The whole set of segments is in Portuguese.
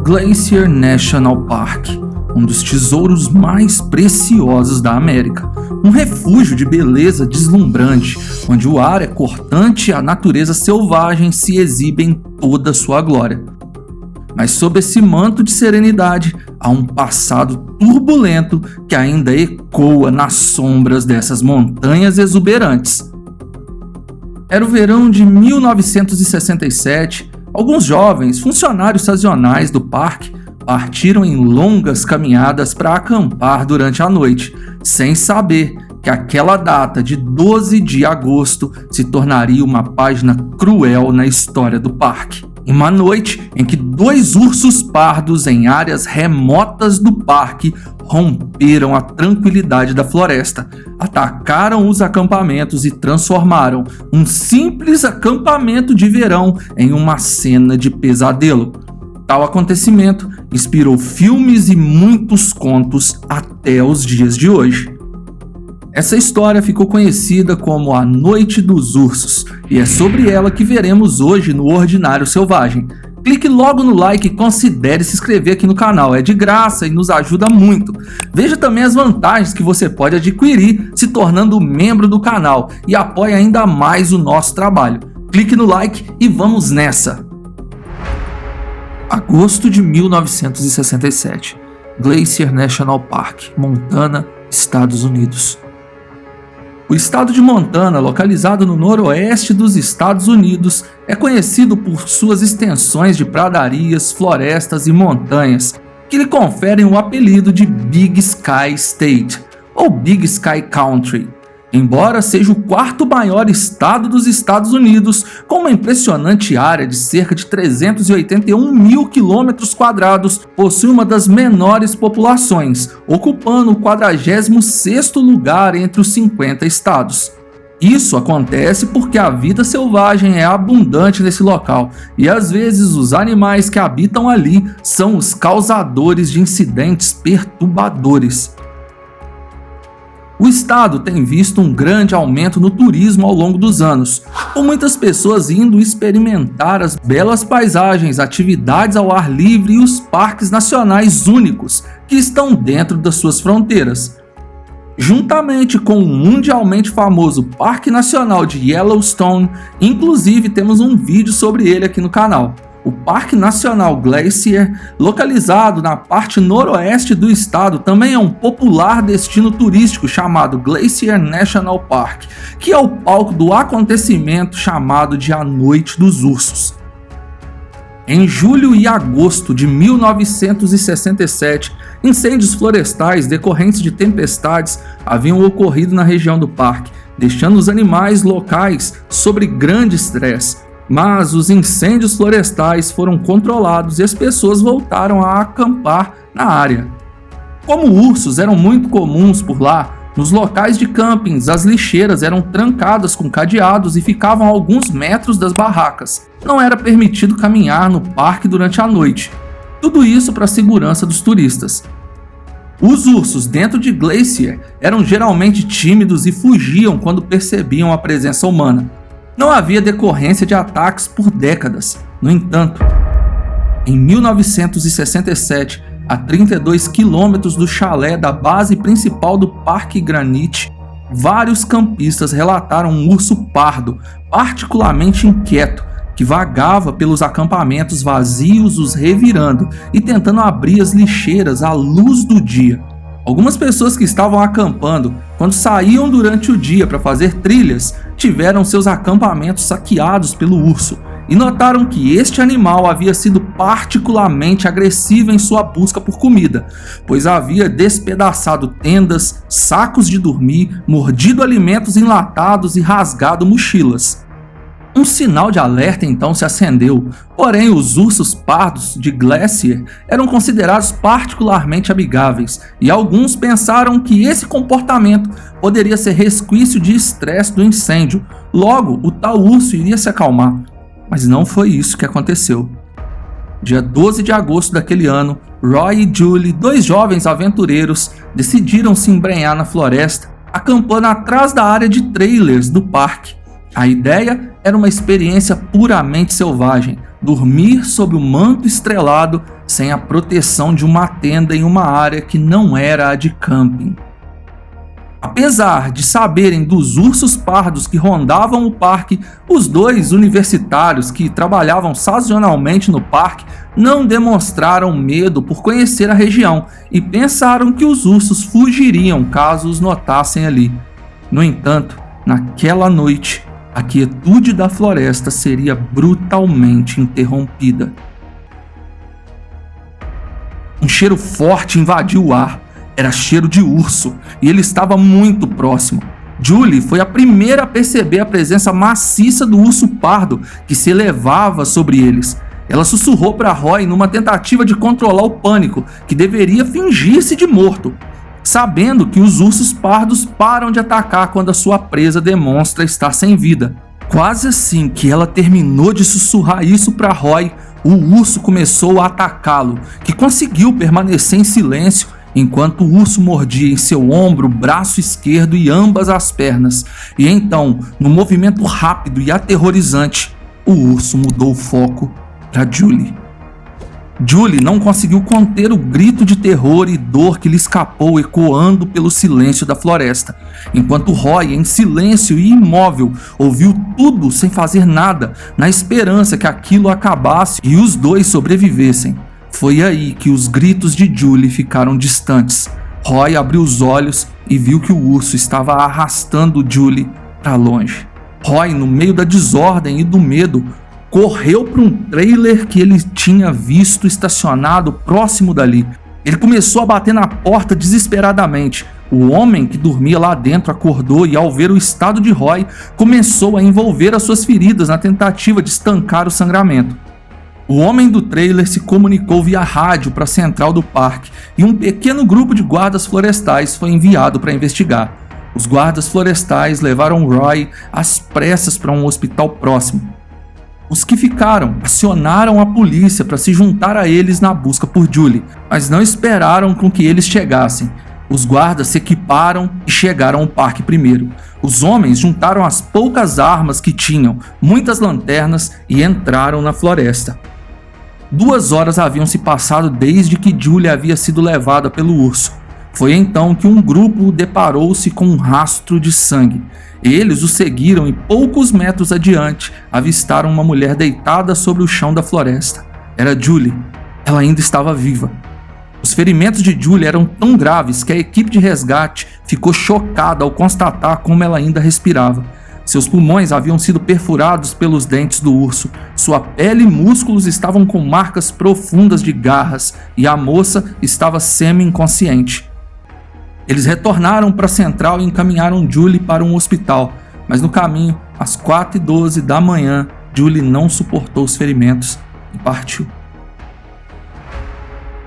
Glacier National Park, um dos tesouros mais preciosos da América. Um refúgio de beleza deslumbrante, onde o ar é cortante e a natureza selvagem se exibe em toda sua glória. Mas sob esse manto de serenidade, há um passado turbulento que ainda ecoa nas sombras dessas montanhas exuberantes. Era o verão de 1967, alguns jovens funcionários sazonais do parque partiram em longas caminhadas para acampar durante a noite, sem saber que aquela data de 12 de agosto se tornaria uma página cruel na história do parque. Uma noite em que 2 ursos pardos em áreas remotas do parque romperam a tranquilidade da floresta, atacaram os acampamentos e transformaram um simples acampamento de verão em uma cena de pesadelo. Tal acontecimento inspirou filmes e muitos contos até os dias de hoje. Essa história ficou conhecida como A Noite dos Ursos, e é sobre ela que veremos hoje no Ordinário Selvagem. Clique logo no like e considere se inscrever aqui no canal, é de graça e nos ajuda muito. Veja também as vantagens que você pode adquirir se tornando membro do canal e apoie ainda mais o nosso trabalho. Clique no like e vamos nessa! Agosto de 1967, Glacier National Park, Montana, Estados Unidos. O estado de Montana, localizado no noroeste dos Estados Unidos, é conhecido por suas extensões de pradarias, florestas e montanhas, que lhe conferem o apelido de Big Sky State, ou Big Sky Country. Embora seja o 4º maior estado dos Estados Unidos, com uma impressionante área de cerca de 381 mil quilômetros quadrados, possui uma das menores populações, ocupando o 46º lugar entre os 50 estados. Isso acontece porque a vida selvagem é abundante nesse local, e às vezes os animais que habitam ali são os causadores de incidentes perturbadores. O estado tem visto um grande aumento no turismo ao longo dos anos, com muitas pessoas indo experimentar as belas paisagens, atividades ao ar livre e os parques nacionais únicos que estão dentro das suas fronteiras. Juntamente com o mundialmente famoso Parque Nacional de Yellowstone, inclusive temos um vídeo sobre ele aqui no canal. O Parque Nacional Glacier, localizado na parte noroeste do estado, também é um popular destino turístico chamado Glacier National Park, que é o palco do acontecimento chamado de A Noite dos Ursos. Em julho e agosto de 1967, incêndios florestais decorrentes de tempestades haviam ocorrido na região do parque, deixando os animais locais sob grande estresse. Mas os incêndios florestais foram controlados e as pessoas voltaram a acampar na área. Como ursos eram muito comuns por lá, nos locais de campings as lixeiras eram trancadas com cadeados e ficavam a alguns metros das barracas. Não era permitido caminhar no parque durante a noite. Tudo isso para a segurança dos turistas. Os ursos dentro de Glacier eram geralmente tímidos e fugiam quando percebiam a presença humana. Não havia decorrência de ataques por décadas. No entanto, em 1967, a 32 quilômetros do chalé da base principal do Parque Granite, vários campistas relataram um urso pardo, particularmente inquieto, que vagava pelos acampamentos vazios, os revirando e tentando abrir as lixeiras à luz do dia. Algumas pessoas que estavam acampando, quando saíam durante o dia para fazer trilhas, tiveram seus acampamentos saqueados pelo urso e notaram que este animal havia sido particularmente agressivo em sua busca por comida, pois havia despedaçado tendas, sacos de dormir, mordido alimentos enlatados e rasgado mochilas. Um sinal de alerta então se acendeu, porém os ursos pardos de Glacier eram considerados particularmente amigáveis e alguns pensaram que esse comportamento poderia ser resquício de estresse do incêndio, logo o tal urso iria se acalmar, mas não foi isso que aconteceu. Dia 12 de agosto daquele ano, Roy e Julie, 2 jovens aventureiros, decidiram se embrenhar na floresta, acampando atrás da área de trailers do parque. A ideia era uma experiência puramente selvagem. Dormir sob o manto estrelado sem a proteção de uma tenda em uma área que não era a de camping. Apesar de saberem dos ursos pardos que rondavam o parque, os dois universitários que trabalhavam sazonalmente no parque não demonstraram medo por conhecer a região e pensaram que os ursos fugiriam caso os notassem ali. No entanto, naquela noite, a quietude da floresta seria brutalmente interrompida. Um cheiro forte invadiu o ar. Era cheiro de urso, e ele estava muito próximo. Julie foi a primeira a perceber a presença maciça do urso pardo que se elevava sobre eles. Ela sussurrou para Roy numa tentativa de controlar o pânico, que deveria fingir-se de morto, sabendo que os ursos pardos param de atacar quando a sua presa demonstra estar sem vida. Quase assim que ela terminou de sussurrar isso para Roy, o urso começou a atacá-lo, que conseguiu permanecer em silêncio enquanto o urso mordia em seu ombro, braço esquerdo e ambas as pernas. E então, num movimento rápido e aterrorizante, o urso mudou o foco para Julie. Julie não conseguiu conter o grito de terror e dor que lhe escapou ecoando pelo silêncio da floresta, enquanto Roy, em silêncio e imóvel, ouviu tudo sem fazer nada, na esperança que aquilo acabasse e os dois sobrevivessem. Foi aí que os gritos de Julie ficaram distantes. Roy abriu os olhos e viu que o urso estava arrastando Julie para longe. Roy, no meio da desordem e do medo, correu para um trailer que ele tinha visto estacionado próximo dali. Ele começou a bater na porta desesperadamente. O homem que dormia lá dentro acordou e, ao ver o estado de Roy, começou a envolver as suas feridas na tentativa de estancar o sangramento. O homem do trailer se comunicou via rádio para a central do parque e um pequeno grupo de guardas florestais foi enviado para investigar. Os guardas florestais levaram Roy às pressas para um hospital próximo. Os que ficaram acionaram a polícia para se juntar a eles na busca por Julie, mas não esperaram com que eles chegassem. Os guardas se equiparam e chegaram ao parque primeiro. Os homens juntaram as poucas armas que tinham, muitas lanternas, e entraram na floresta. 2 horas haviam se passado desde que Julie havia sido levada pelo urso. Foi então que um grupo deparou-se com um rastro de sangue. Eles o seguiram e poucos metros adiante avistaram uma mulher deitada sobre o chão da floresta. Era Julie. Ela ainda estava viva. Os ferimentos de Julie eram tão graves que a equipe de resgate ficou chocada ao constatar como ela ainda respirava. Seus pulmões haviam sido perfurados pelos dentes do urso, sua pele e músculos estavam com marcas profundas de garras e a moça estava semi-inconsciente. Eles retornaram para a central e encaminharam Julie para um hospital, mas no caminho, às 4h12 da manhã, Julie não suportou os ferimentos e partiu.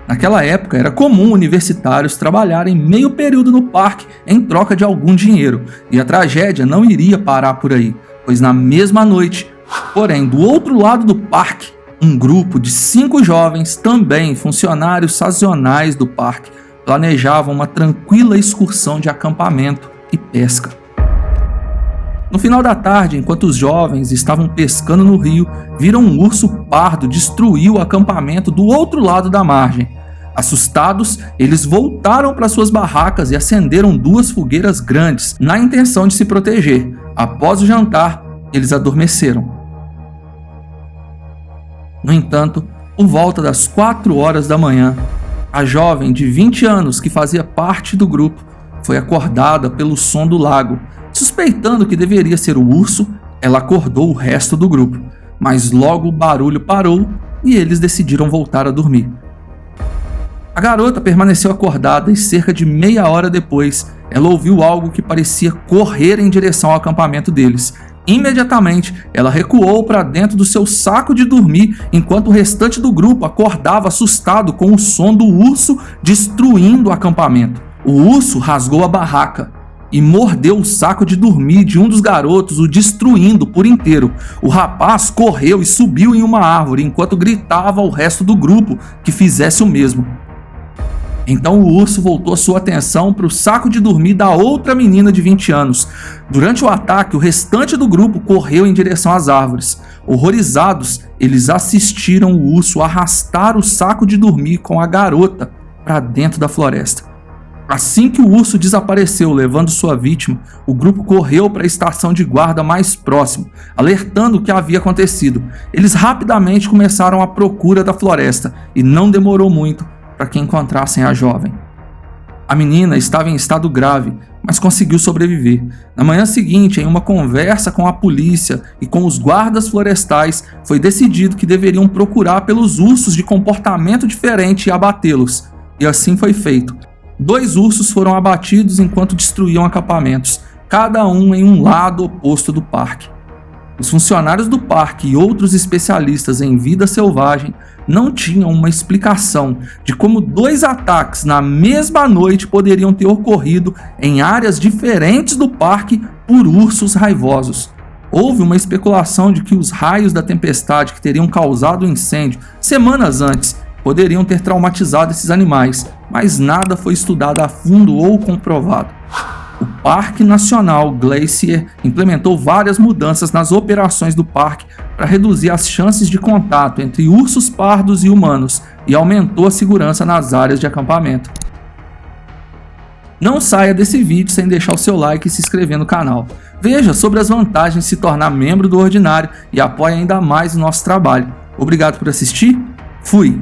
Naquela época, era comum universitários trabalharem meio período no parque em troca de algum dinheiro, e a tragédia não iria parar por aí, pois na mesma noite, porém do outro lado do parque, um grupo de 5 jovens, também funcionários sazonais do parque, planejavam uma tranquila excursão de acampamento e pesca. No final da tarde, enquanto os jovens estavam pescando no rio, viram um urso pardo destruir o acampamento do outro lado da margem. Assustados, eles voltaram para suas barracas e acenderam 2 fogueiras grandes, na intenção de se proteger. Após o jantar, eles adormeceram. No entanto, por volta das 4 horas da manhã, a jovem de 20 anos que fazia parte do grupo foi acordada pelo som do lago. Suspeitando que deveria ser o urso, ela acordou o resto do grupo, mas logo o barulho parou e eles decidiram voltar a dormir. A garota permaneceu acordada e cerca de meia hora depois, ela ouviu algo que parecia correr em direção ao acampamento deles. Imediatamente, ela recuou para dentro do seu saco de dormir, enquanto o restante do grupo acordava assustado com o som do urso destruindo o acampamento. O urso rasgou a barraca e mordeu o saco de dormir de um dos garotos, o destruindo por inteiro. O rapaz correu e subiu em uma árvore enquanto gritava ao resto do grupo que fizesse o mesmo. Então o urso voltou sua atenção para o saco de dormir da outra menina de 20 anos. Durante o ataque, o restante do grupo correu em direção às árvores. Horrorizados, eles assistiram o urso arrastar o saco de dormir com a garota para dentro da floresta. Assim que o urso desapareceu, levando sua vítima, o grupo correu para a estação de guarda mais próxima, alertando o que havia acontecido. Eles rapidamente começaram a procura da floresta e não demorou muito para que encontrassem a jovem. A menina estava em estado grave, mas conseguiu sobreviver. Na manhã seguinte, em uma conversa com a polícia e com os guardas florestais, foi decidido que deveriam procurar pelos ursos de comportamento diferente e abatê-los. E assim foi feito. 2 ursos foram abatidos enquanto destruíam acampamentos, cada um em um lado oposto do parque. Os funcionários do parque e outros especialistas em vida selvagem não tinham uma explicação de como 2 ataques na mesma noite poderiam ter ocorrido em áreas diferentes do parque por ursos raivosos. Houve uma especulação de que os raios da tempestade que teriam causado o incêndio semanas antes poderiam ter traumatizado esses animais, mas nada foi estudado a fundo ou comprovado. O Parque Nacional Glacier implementou várias mudanças nas operações do parque para reduzir as chances de contato entre ursos pardos e humanos e aumentou a segurança nas áreas de acampamento. Não saia desse vídeo sem deixar o seu like e se inscrever no canal. Veja sobre as vantagens de se tornar membro do Ordinário e apoie ainda mais o nosso trabalho. Obrigado por assistir. Fui!